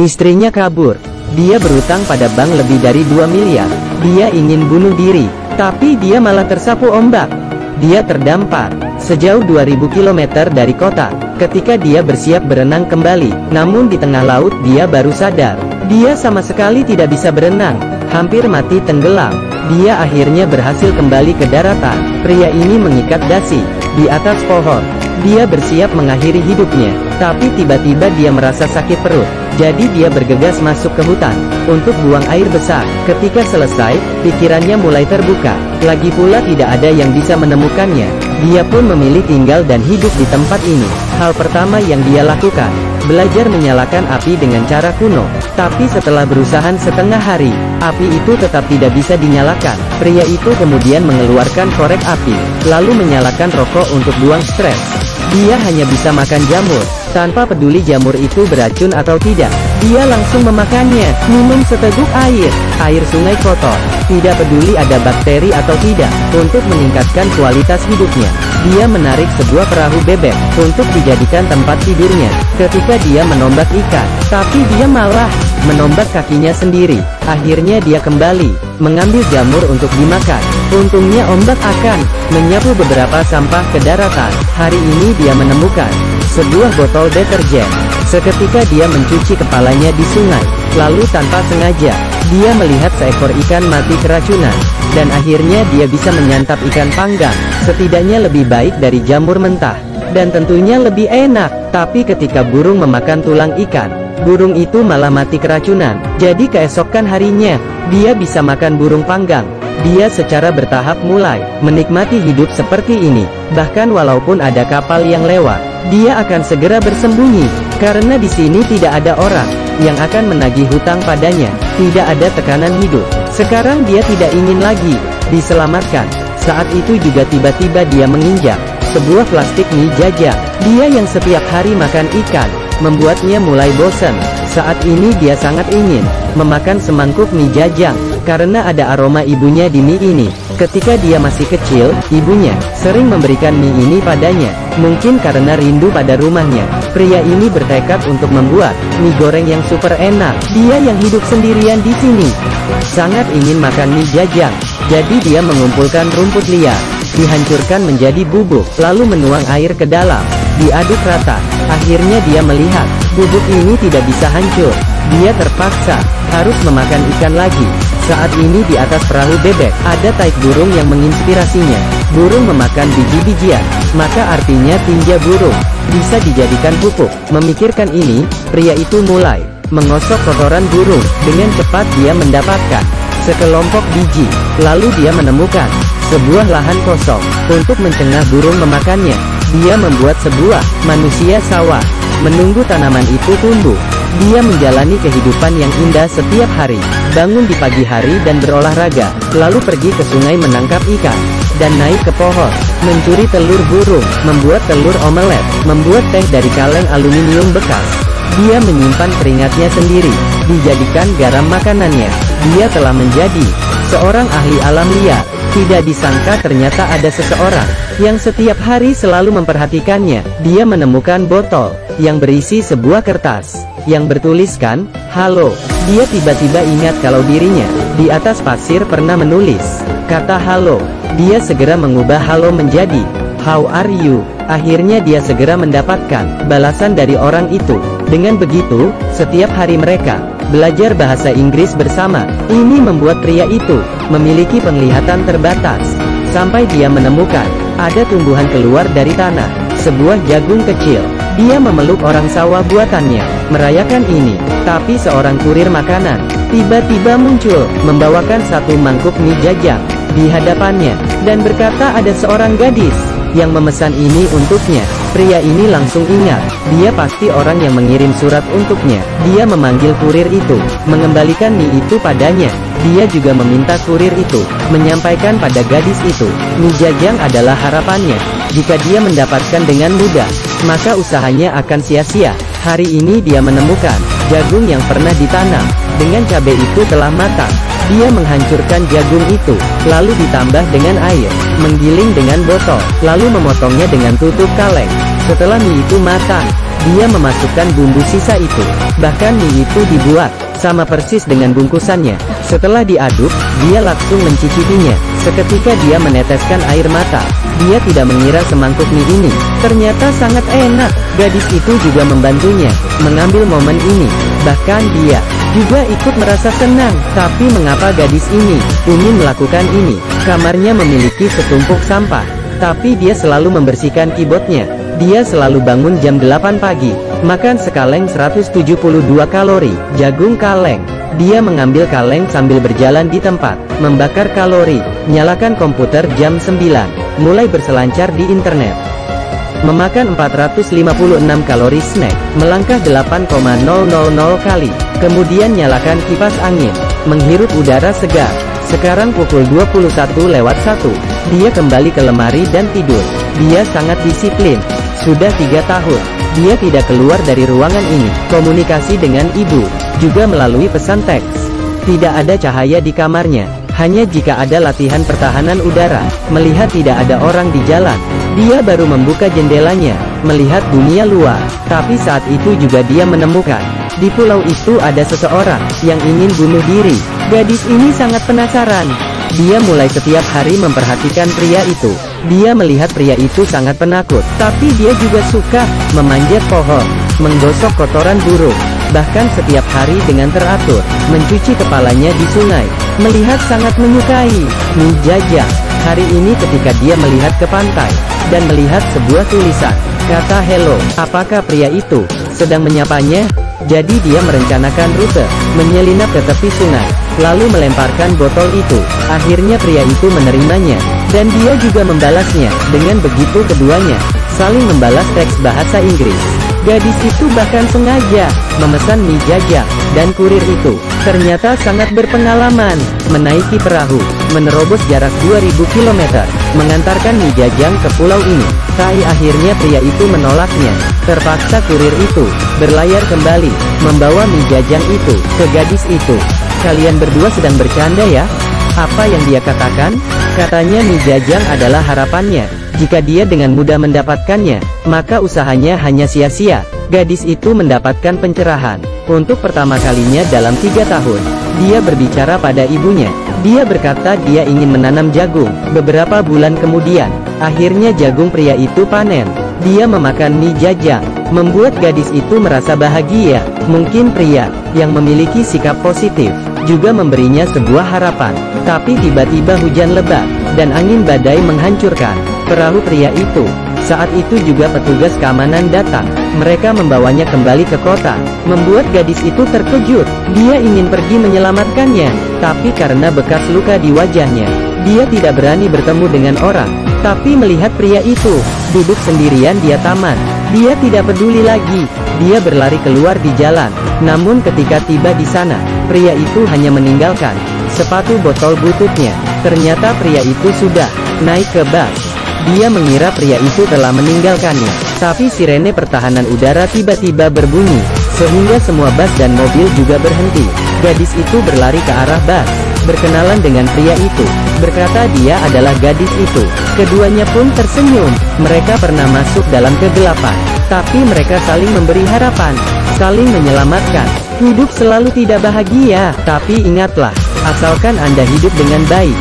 Istrinya kabur. Dia berutang pada bank lebih dari 2 miliar. Dia ingin bunuh diri, tapi dia malah tersapu ombak. Dia terdampar sejauh 2000 km dari kota. Ketika dia bersiap berenang kembali, namun di tengah laut dia baru sadar. Dia sama sekali tidak bisa berenang, hampir mati tenggelam. Dia akhirnya berhasil kembali ke daratan. Pria ini mengikat dasi di atas pohon. Dia bersiap mengakhiri hidupnya, tapi tiba-tiba dia merasa sakit perut. Jadi dia bergegas masuk ke hutan untuk buang air besar. Ketika selesai, pikirannya mulai terbuka. Lagi pula tidak ada yang bisa menemukannya. Dia pun memilih tinggal dan hidup di tempat ini. Hal pertama yang dia lakukan, belajar menyalakan api dengan cara kuno. Tapi setelah berusaha setengah hari, api itu tetap tidak bisa dinyalakan. Pria itu kemudian mengeluarkan korek api, lalu menyalakan rokok untuk buang stres. Dia hanya bisa makan jamur, tanpa peduli jamur itu beracun atau tidak. Dia langsung memakannya, minum seteguk air sungai kotor. Tidak peduli ada bakteri atau tidak, untuk meningkatkan kualitas hidupnya. Dia menarik sebuah perahu bebek, untuk dijadikan tempat tidurnya. Ketika dia menombak ikan, tapi dia malah menombak kakinya sendiri. Akhirnya dia kembali, mengambil jamur untuk dimakan. Untungnya ombak akan menyapu beberapa sampah ke daratan. Hari ini dia menemukan sebuah botol deterjen. Seketika dia mencuci kepalanya di sungai, lalu tanpa sengaja, dia melihat seekor ikan mati keracunan. Dan akhirnya dia bisa menyantap ikan panggang. Setidaknya lebih baik dari jamur mentah, dan tentunya lebih enak. Tapi ketika burung memakan tulang ikan, burung itu malah mati keracunan. Jadi keesokan harinya, dia bisa makan burung panggang. Dia secara bertahap mulai menikmati hidup seperti ini. Bahkan walaupun ada kapal yang lewat, dia akan segera bersembunyi, karena di sini tidak ada orang yang akan menagih hutang padanya. Tidak ada tekanan hidup. Sekarang dia tidak ingin lagi diselamatkan. Saat itu juga tiba-tiba dia menginjak sebuah plastik mie jajang. Dia yang setiap hari makan ikan, membuatnya mulai bosan. Saat ini dia sangat ingin memakan semangkuk mie jajang, karena ada aroma ibunya di mie ini. Ketika dia masih kecil, ibunya sering memberikan mie ini padanya. Mungkin karena rindu pada rumahnya, pria ini bertekad untuk membuat mie goreng yang super enak. Dia yang hidup sendirian di sini, sangat ingin makan mie jajang. Jadi dia mengumpulkan rumput liar, dihancurkan menjadi bubuk, lalu menuang air ke dalam, diaduk rata. Akhirnya dia melihat, bubuk ini tidak bisa hancur. Dia terpaksa harus memakan ikan lagi. Saat ini di atas perahu bebek, ada taik burung yang menginspirasinya. Burung memakan biji-bijian, maka artinya tinja burung bisa dijadikan pupuk. Memikirkan ini, pria itu mulai mengosok kotoran burung. Dengan cepat dia mendapatkan sekelompok biji. Lalu dia menemukan sebuah lahan kosong untuk mencegah burung memakannya. Dia membuat sebuah manusia sawah, menunggu tanaman itu tumbuh. Dia menjalani kehidupan yang indah setiap hari, bangun di pagi hari dan berolahraga, lalu pergi ke sungai menangkap ikan, dan naik ke pohon, mencuri telur burung, membuat telur omelet, membuat teh dari kaleng aluminium bekas. Dia menyimpan keringatnya sendiri, dijadikan garam makanannya. Dia telah menjadi seorang ahli alam liar. Tidak disangka ternyata ada seseorang yang setiap hari selalu memperhatikannya. Dia menemukan botol yang berisi sebuah kertas yang bertuliskan, "Halo." Dia tiba-tiba ingat kalau dirinya di atas pasir pernah menulis kata halo. Dia segera mengubah halo menjadi, "How are you?" Akhirnya dia segera mendapatkan balasan dari orang itu. Dengan begitu, setiap hari mereka belajar bahasa Inggris bersama. Ini membuat pria itu memiliki penglihatan terbatas. Sampai dia menemukan ada tumbuhan keluar dari tanah, sebuah jagung kecil. Dia memeluk orang sawah buatannya, merayakan ini. Tapi seorang kurir makanan tiba-tiba muncul, membawakan satu mangkuk mie jajang di hadapannya, dan berkata ada seorang gadis yang memesan ini untuknya. Pria ini langsung ingat, dia pasti orang yang mengirim surat untuknya. Dia memanggil kurir itu, mengembalikan mie itu padanya. Dia juga meminta kurir itu menyampaikan pada gadis itu, mie jajang adalah harapannya. Jika dia mendapatkan dengan mudah, maka usahanya akan sia-sia. Hari ini dia menemukan jagung yang pernah ditanam dengan cabai itu telah matang. Dia menghancurkan jagung itu, lalu ditambah dengan air, menggiling dengan botol, lalu memotongnya dengan tutup kaleng. Setelah mie itu matang, Dia memasukkan bumbu sisa itu. Bahkan mie itu dibuat sama persis dengan bungkusannya. Setelah diaduk, dia langsung mencicipinya. Seketika dia meneteskan air mata. Dia tidak mengira semangkuk mie ini ternyata sangat enak. Gadis itu juga membantunya mengambil momen ini. Bahkan dia juga ikut merasa senang. Tapi mengapa gadis ini ingin melakukan ini? Kamarnya memiliki setumpuk sampah, tapi dia selalu membersihkan keyboardnya. Dia selalu bangun jam 8 pagi, makan sekaleng 172 kalori, jagung kaleng. Dia mengambil kaleng sambil berjalan di tempat, membakar kalori, nyalakan komputer jam 9, mulai berselancar di internet. Memakan 456 kalori snack, melangkah 8,000 kali, kemudian nyalakan kipas angin, menghirup udara segar. Sekarang pukul 21:01, dia kembali ke lemari dan tidur. Dia sangat disiplin. Sudah 3 tahun, dia tidak keluar dari ruangan ini. Komunikasi dengan ibu, juga melalui pesan teks. Tidak ada cahaya di kamarnya, hanya jika ada latihan pertahanan udara. Melihat tidak ada orang di jalan, dia baru membuka jendelanya, melihat dunia luar. Tapi saat itu juga dia menemukan, di pulau itu ada seseorang yang ingin bunuh diri. Gadis ini sangat penasaran. Dia mulai setiap hari memperhatikan pria itu. Dia melihat pria itu sangat penakut, tapi dia juga suka memanjat pohon, menggosok kotoran burung, bahkan setiap hari dengan teratur, mencuci kepalanya di sungai. Melihat sangat menyukai mie jajang. Hari ini ketika dia melihat ke pantai, dan melihat sebuah tulisan, kata hello. Apakah pria itu sedang menyapanya? Jadi dia merencanakan rute, menyelinap ke tepi sungai, lalu melemparkan botol itu. Akhirnya pria itu menerimanya, dan dia juga membalasnya. Dengan begitu keduanya saling membalas teks bahasa Inggris. Gadis itu bahkan sengaja memesan mie jajang, dan kurir itu ternyata sangat berpengalaman, menaiki perahu, menerobos jarak 2000 km, mengantarkan mie jajang ke pulau ini. Tapi akhirnya pria itu menolaknya. Terpaksa kurir itu berlayar kembali, membawa mie jajang itu ke gadis itu. Kalian berdua sedang bercanda ya? Apa yang dia katakan? Katanya mie jajang adalah harapannya. Jika dia dengan mudah mendapatkannya, maka usahanya hanya sia-sia. Gadis itu mendapatkan pencerahan. Untuk pertama kalinya dalam 3 tahun, dia berbicara pada ibunya. Dia berkata dia ingin menanam jagung. Beberapa bulan kemudian, akhirnya jagung pria itu panen. Dia memakan mie jajang, membuat gadis itu merasa bahagia. Mungkin pria yang memiliki sikap positif juga memberinya sebuah harapan. Tapi tiba-tiba hujan lebat, dan angin badai menghancurkan perahu pria itu. Saat itu juga petugas keamanan datang. Mereka membawanya kembali ke kota, membuat gadis itu terkejut. Dia ingin pergi menyelamatkannya, tapi karena bekas luka di wajahnya, dia tidak berani bertemu dengan orang. Tapi melihat pria itu duduk sendirian di taman, dia tidak peduli lagi. Dia berlari keluar di jalan. Namun ketika tiba di sana, pria itu hanya meninggalkan sepatu botol bututnya. Ternyata pria itu sudah naik ke bus. Dia mengira pria itu telah meninggalkannya. Tapi sirene pertahanan udara tiba-tiba berbunyi, sehingga semua bus dan mobil juga berhenti. Gadis itu berlari ke arah bus, berkenalan dengan pria itu, berkata dia adalah gadis itu. Keduanya pun tersenyum. Mereka pernah masuk dalam kegelapan, tapi mereka saling memberi harapan, saling menyelamatkan. Hidup selalu tidak bahagia, tapi ingatlah, asalkan Anda hidup dengan baik.